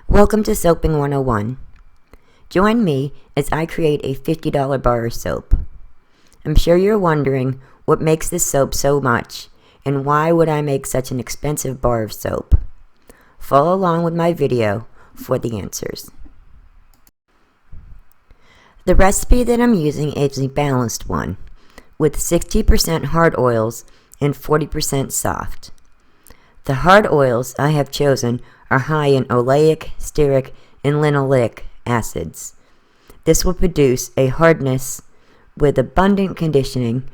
Welcome to Soaping 101. Join me as I create a $50 bar of soap. I'm sure you're wondering what makes this soap so much and why would I make such an expensive bar of soap. Follow along with my video for the answers. The recipe that I'm using is a balanced one with 60% hard oils and 40% soft. The hard oils I have chosen are high in oleic, stearic, and linoleic acids. This will produce a hardness with abundant conditioning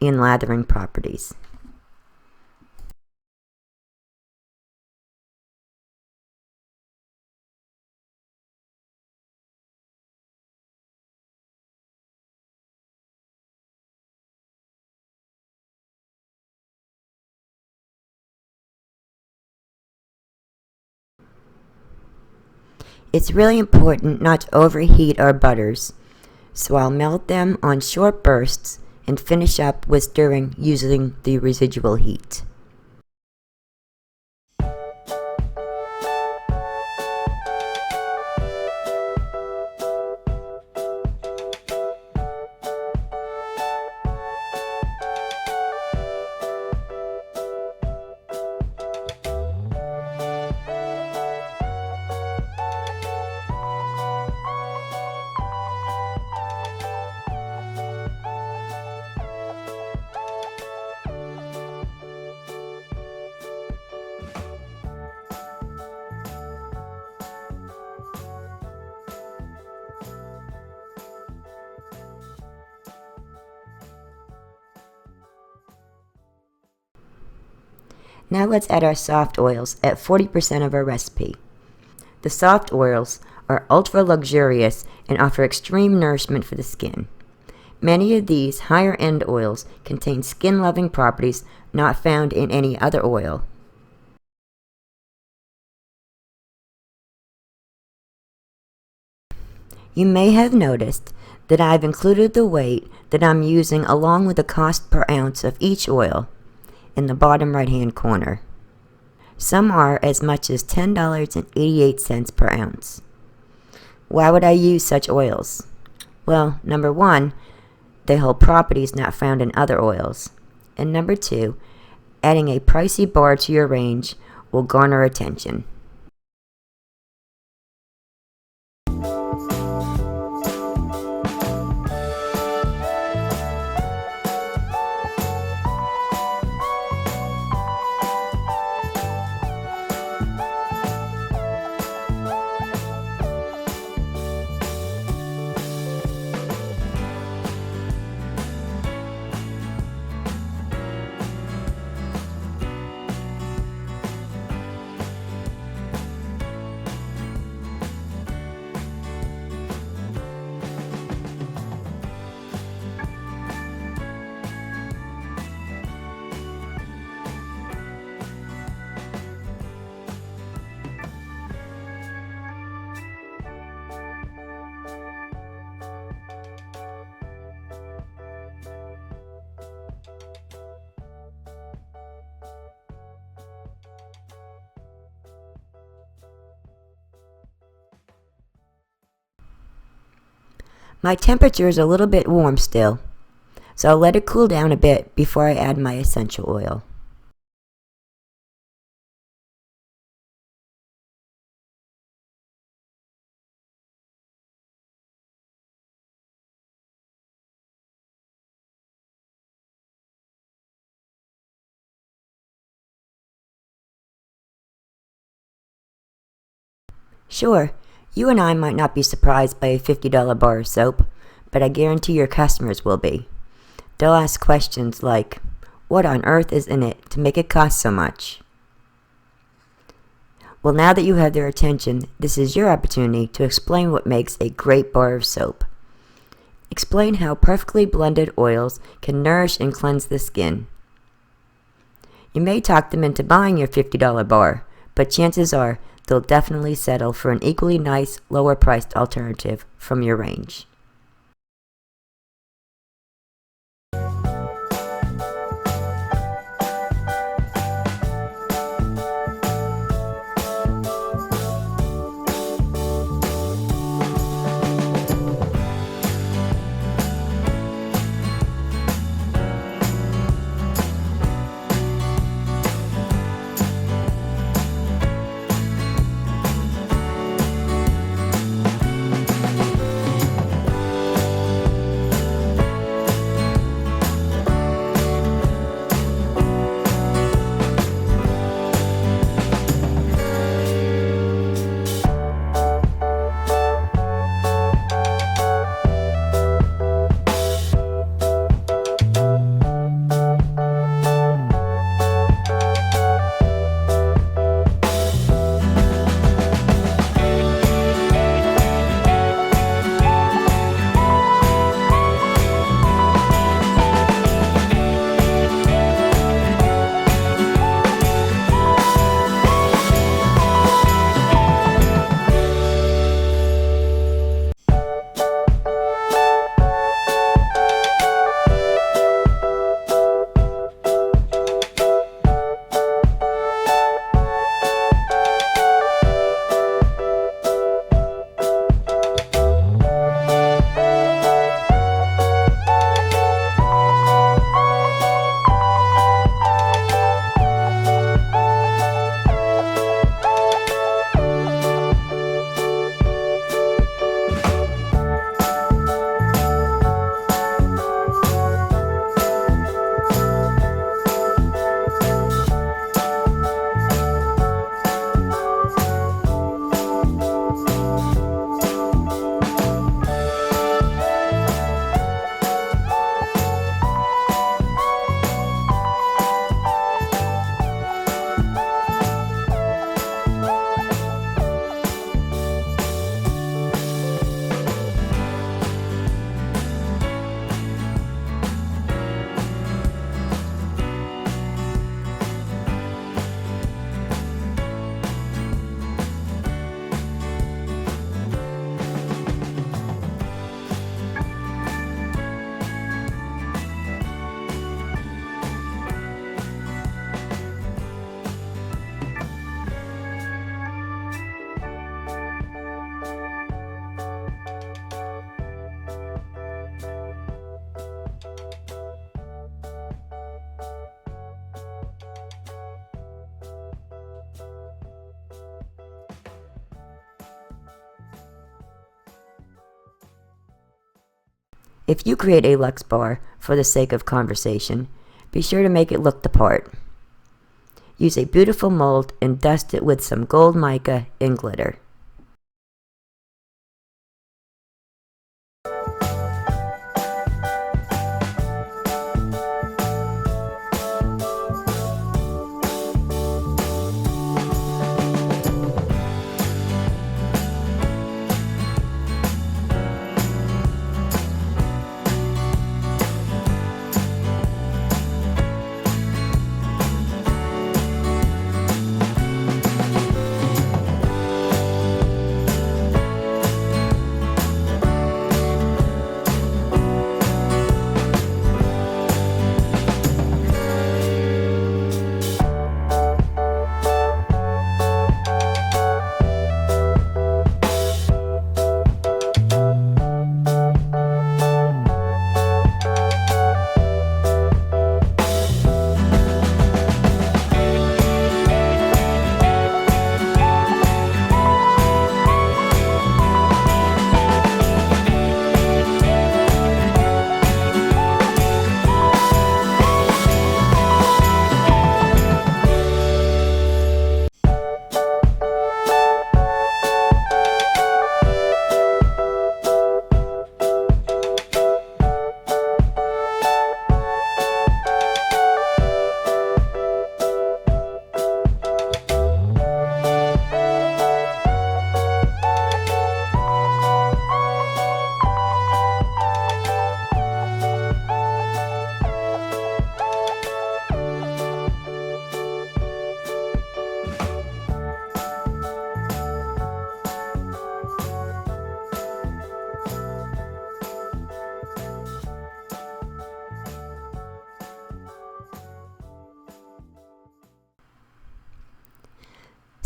and lathering properties. It's really important not to overheat our butters, so I'll melt them on short bursts and finish up with stirring using the residual heat. Now let's add our soft oils at 40% of our recipe. The soft oils are ultra luxurious and offer extreme nourishment for the skin. Many of these higher end oils contain skin loving properties not found in any other oil. You may have noticed that I've included the weight that I'm using along with the cost per ounce of each oil in the bottom right hand corner. Some are as much as $10.88 per ounce. Why would I use such oils? Well, number one, they hold properties not found in other oils. And number two, adding a pricey bar to your range will garner attention. My temperature is a little bit warm still, so I'll let it cool down a bit before I add my essential oil. Sure, you and I might not be surprised by a $50 bar of soap, but I guarantee your customers will be. They'll ask questions like, what on earth is in it to make it cost so much? Well, now that you have their attention, this is your opportunity to explain what makes a great bar of soap. Explain how perfectly blended oils can nourish and cleanse the skin. You may talk them into buying your $50 bar, but chances are they'll definitely settle for an equally nice, lower-priced alternative from your range. If you create a Lux bar for the sake of conversation, be sure to make it look the part. Use a beautiful mold and dust it with some gold mica and glitter.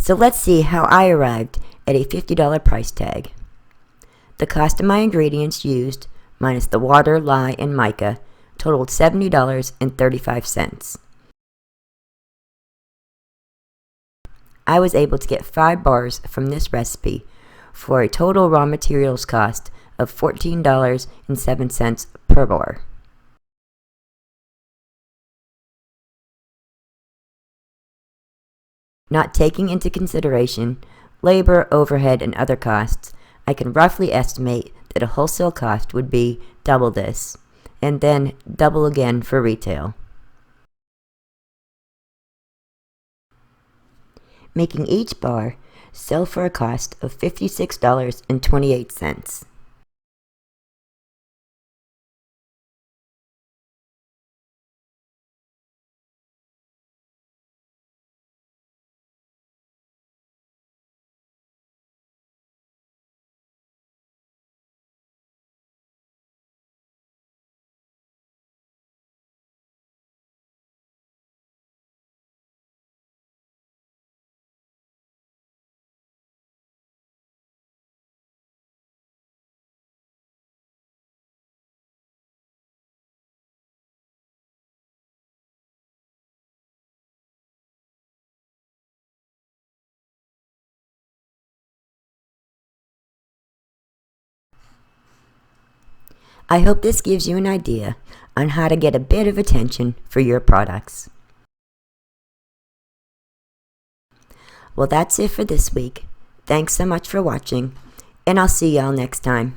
So let's see how I arrived at a $50 price tag. The cost of my ingredients used, minus the water, lye, and mica, totaled $70.35. I was able to get 5 bars from this recipe for a total raw materials cost of $14.07 per bar. Not taking into consideration labor, overhead, and other costs, I can roughly estimate that a wholesale cost would be double this, and then double again for retail, making each bar sell for a cost of $56.28. I hope this gives you an idea on how to get a bit of attention for your products. Well, that's it for this week. Thanks so much for watching, and I'll see y'all next time.